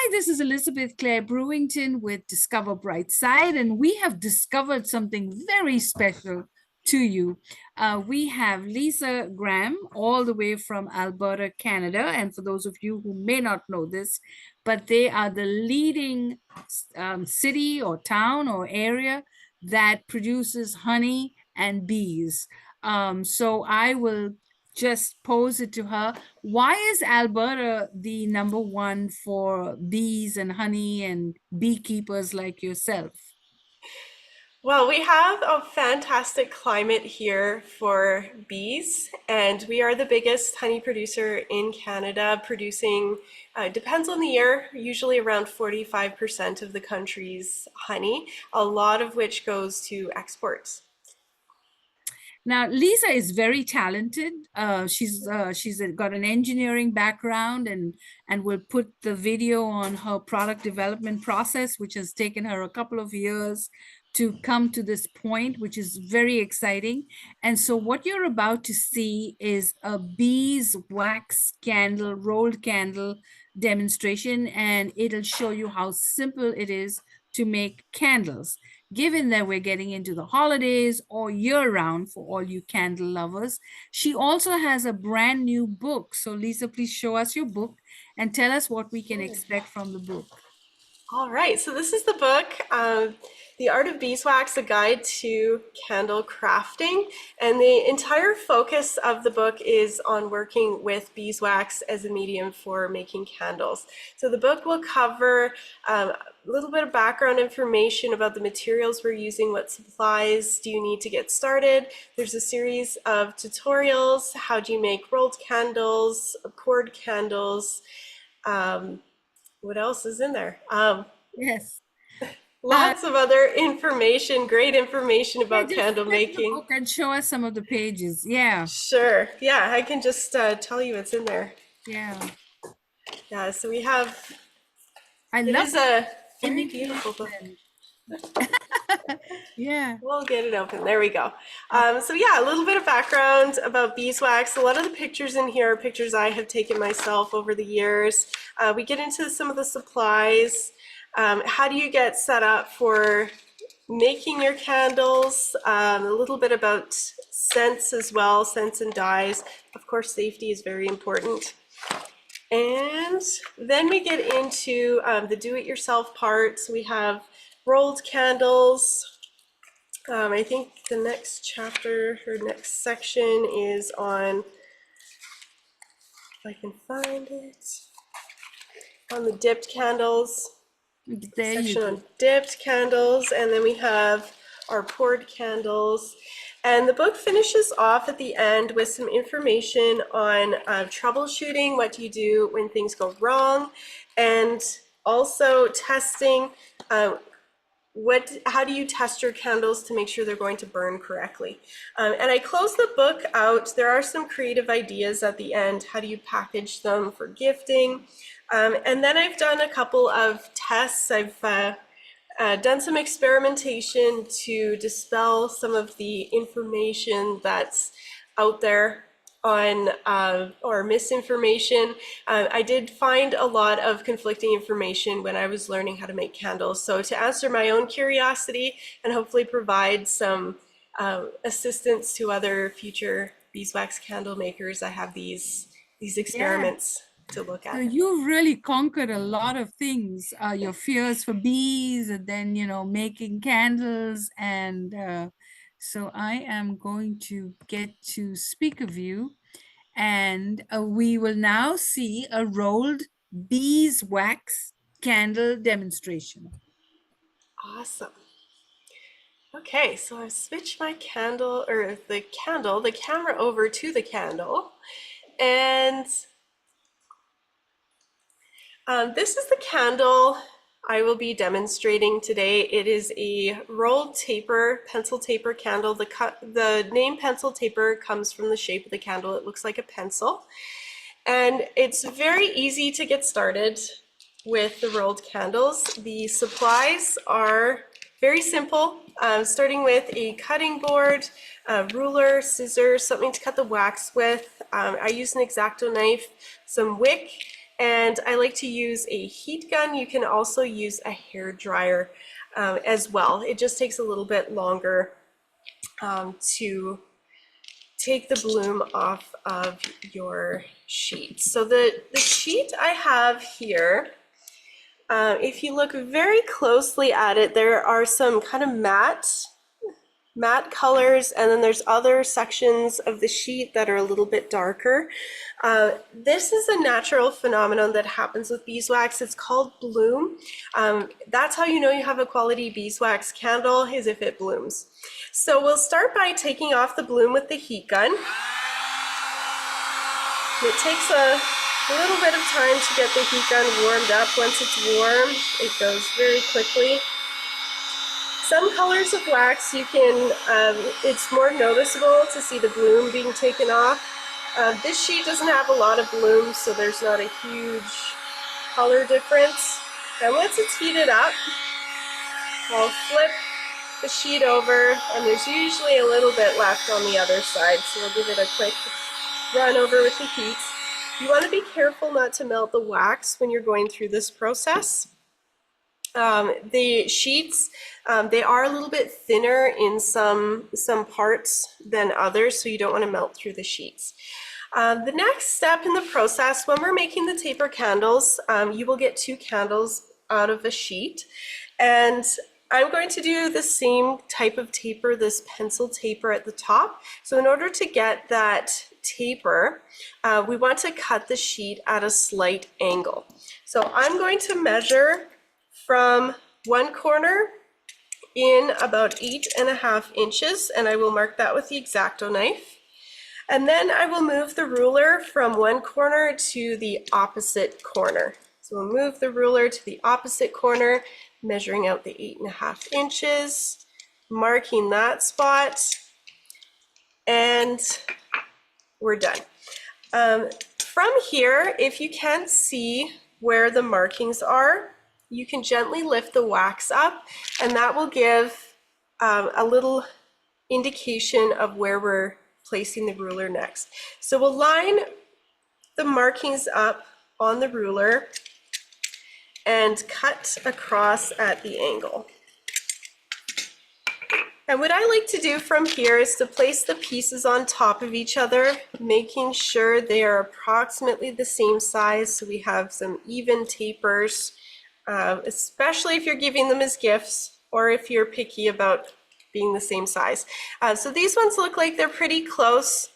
Hi, this is Elizabeth Clare Brewington with Discover Brightside, and we have discovered something very special to you. We have Lisa Graham, all the way from Alberta, Canada. And for those of you who may not know this, but they are the leading city or town or area that produces honey and bees. So I will just pose it to her. Why is Alberta the number one for bees and honey and beekeepers like yourself? Well, we have a fantastic climate here for bees, and we are the biggest honey producer in Canada, producing, depends on the year, usually around 45% of the country's honey, a lot of which goes to exports. Now, Lisa is very talented. She's got an engineering background and will put the video on her product development process, which has taken her a couple of years to come to this point, which is very exciting. And so, what you're about to see is a beeswax candle, rolled candle demonstration, and it'll show you how simple it is to make candles given that we're getting into the holidays or year round for all you candle lovers. She also has a brand new book. So, Lisa, please show us your book and tell us what we can expect from the book. All right, so this is the book, The Art of Beeswax, A Guide to Candle Crafting. And the entire focus of the book is on working with beeswax as a medium for making candles. So the book will cover a little bit of background information about the materials we're using, what supplies do you need to get started. There's a series of tutorials, how do you make rolled candles, poured candles, what else is in there? Yes. Uh, Lots of other information, great information yeah, about just candle flip the making. book and show us some of the pages. Yeah. Sure. Yeah, I can just tell you what's in there. Yeah. Yeah, so we have, I it love is the a very beautiful book. animation. Yeah. We'll get it open. There we go. So yeah, a little bit of background about beeswax. A lot of the pictures in here are pictures I have taken myself over the years. We get into some of the supplies. How do you get set up for making your candles? A little bit about scents as well, scents and dyes. Of course, safety is very important. And then we get into the do-it-yourself part. So we have rolled candles. I think the next chapter or next section is on, if I can find it, on the dipped candles. There you Section go. on dipped candles, and then we have our poured candles. And the book finishes off at the end with some information on troubleshooting, what do you do when things go wrong, and also testing. How do you test your candles to make sure they're going to burn correctly? And I close the book out. There are some creative ideas at the end. How do you package them for gifting? And then I've done a couple of tests. I've done some experimentation to dispel some of the information that's out there on or misinformation. I did find a lot of conflicting information when I was learning how to make candles. So to answer my own curiosity and hopefully provide some assistance to other future beeswax candle makers, I have these Yeah. experiments to look So at. you've really conquered a lot of things, your fears for bees, and then, making candles. And so I am going to get to speak of you. And we will now see a rolled beeswax candle demonstration. Awesome. Okay, so I've switched my candle, or the camera over to the candle. And this is the candle I will be demonstrating today. It is a rolled taper, pencil taper candle. The name pencil taper comes from the shape of the candle. It looks like a pencil. And it's very easy to get started with the rolled candles. The supplies are very simple, starting with a cutting board, a ruler, scissors, something to cut the wax with. I use an X-Acto knife, some wick, And I like to use a heat gun. You can also use a hair dryer as well. It just takes a little bit longer to take the bloom off of your sheet. So the sheet I have here, if you look very closely at it, there are some kind of matte colors, and then there's other sections of the sheet that are a little bit darker. This is a natural phenomenon that happens with beeswax. It's called bloom. That's how you know you have a quality beeswax candle, is if it blooms. So we'll start by taking off the bloom with the heat gun. It takes a little bit of time to get the heat gun warmed up. Once it's warm, it goes very quickly. Some colors of wax, you can, it's more noticeable to see the bloom being taken off. This sheet doesn't have a lot of bloom, so there's not a huge color difference. And once it's heated up, I'll flip the sheet over, and there's usually a little bit left on the other side, so we'll give it a quick run over with the heat. You want to be careful not to melt the wax when you're going through this process. The sheets, they are a little bit thinner in some parts than others, so you don't want to melt through the sheets. The next step in the process, when we're making the taper candles, you will get 2 candles out of a sheet, and I'm going to do the same type of taper, this pencil taper at the top. So in order to get that taper, we want to cut the sheet at a slight angle. So I'm going to measure from one corner in about 8.5 inches, and I will mark that with the X-Acto knife. And then I will move the ruler from one corner to the opposite corner. So we'll move the ruler to the opposite corner, measuring out the 8.5 inches, marking that spot, and we're done. From here, if you can't see where the markings are, you can gently lift the wax up, and that will give a little indication of where we're placing the ruler next. So we'll line the markings up on the ruler and cut across at the angle. And what I like to do from here is to place the pieces on top of each other, making sure they are approximately the same size, so we have some even tapers, especially if you're giving them as gifts or if you're picky about being the same size. So these ones look like they're pretty close.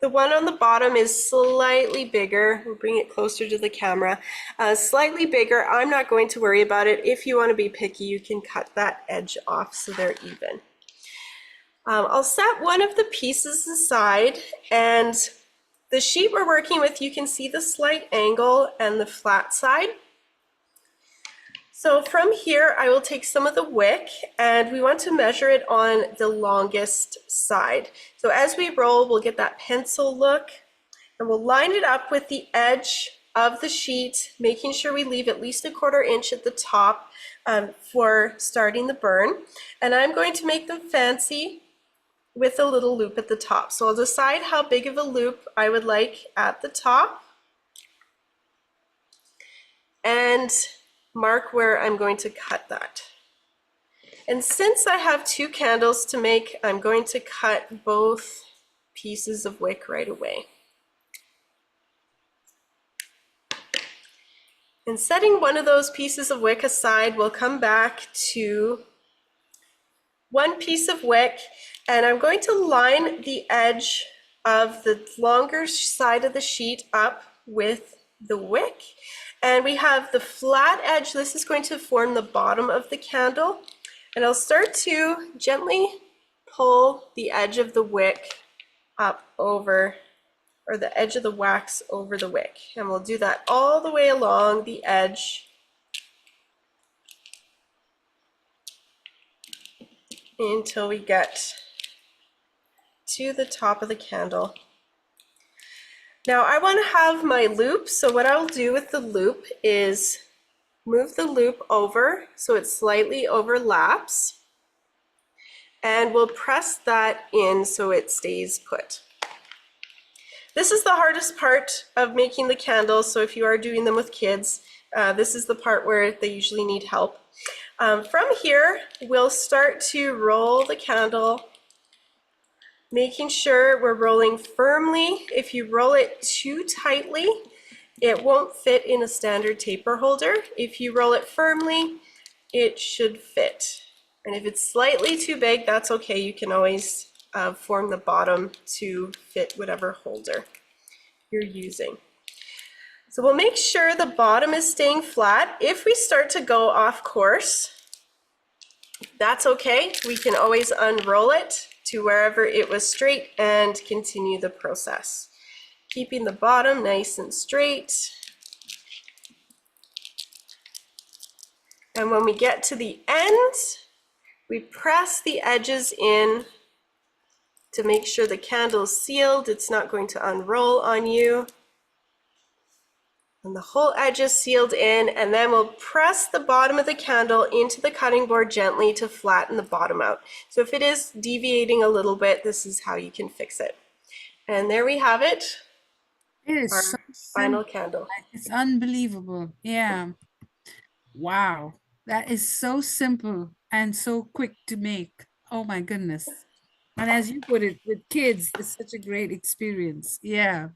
The one on the bottom is slightly bigger. We'll bring it closer to the camera. Slightly bigger. I'm not going to worry about it. If you want to be picky, you can cut that edge off so they're even. I'll set one of the pieces aside, and the sheet we're working with, you can see the slight angle and the flat side. So from here, I will take some of the wick, and we want to measure it on the longest side. So as we roll, we'll get that pencil look, and we'll line it up with the edge of the sheet, making sure we leave at least 1/4 inch at the top for starting the burn. And I'm going to make them fancy with a little loop at the top. So I'll decide how big of a loop I would like at the top, and mark where I'm going to cut that. And since I have 2 candles to make, I'm going to cut both pieces of wick right away. And setting one of those pieces of wick aside, we'll come back to one piece of wick, and I'm going to line the edge of the longer side of the sheet up with the wick. And we have the flat edge. This is going to form the bottom of the candle. And I'll start to gently pull the edge of the wick up over, or the edge of the wax over the wick. And we'll do that all the way along the edge until we get to the top of the candle. Now I want to have my loop, so what I'll do with the loop is move the loop over so it slightly overlaps, and we'll press that in so it stays put. This is the hardest part of making the candles, so if you are doing them with kids, this is the part where they usually need help. From here, we'll start to roll the candle, making sure we're rolling firmly. If you roll it too tightly, it won't fit in a standard taper holder. If you roll it firmly, it should fit. And if it's slightly too big, that's okay. You can always form the bottom to fit whatever holder you're using. So we'll make sure the bottom is staying flat. If we start to go off course, that's okay. We can always unroll it to wherever it was straight and continue the process. Keeping the bottom nice and straight. And when we get to the end, we press the edges in to make sure the candle is sealed. It's not going to unroll on you. And the whole edge is sealed in, and then we'll press the bottom of the candle into the cutting board gently to flatten the bottom out. So if it is deviating a little bit, this is how you can fix it. And there we have it. It is Our so final simple. candle. It's unbelievable. Yeah. Wow. That is so simple and so quick to make. Oh my goodness. And as you put it, with kids, it's such a great experience. Yeah.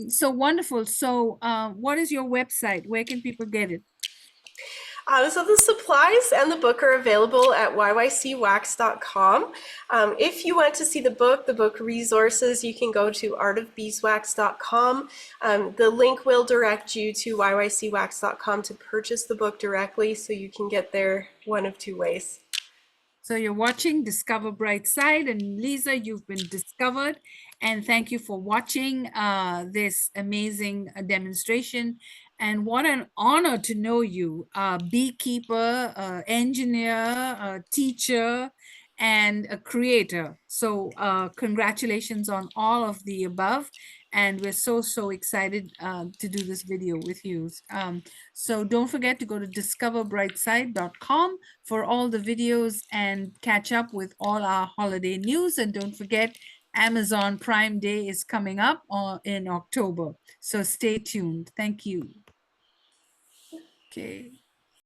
So wonderful. So what is your website? Where can people get it? So the supplies and the book are available at yycwax.com. If you want to see the book resources, you can go to artofbeeswax.com. The link will direct you to yycwax.com to purchase the book directly, so you can get there one of two ways. So you're watching Discover Brightside, and Lisa, you've been discovered. And thank you for watching this amazing demonstration. And what an honor to know you, beekeeper, engineer, teacher, and a creator. So congratulations on all of the above. And we're so excited to do this video with you. So don't forget to go to discoverbrightside.com for all the videos and catch up with all our holiday news. And don't forget, Amazon Prime Day is coming up in October. So stay tuned. Thank you. Okay.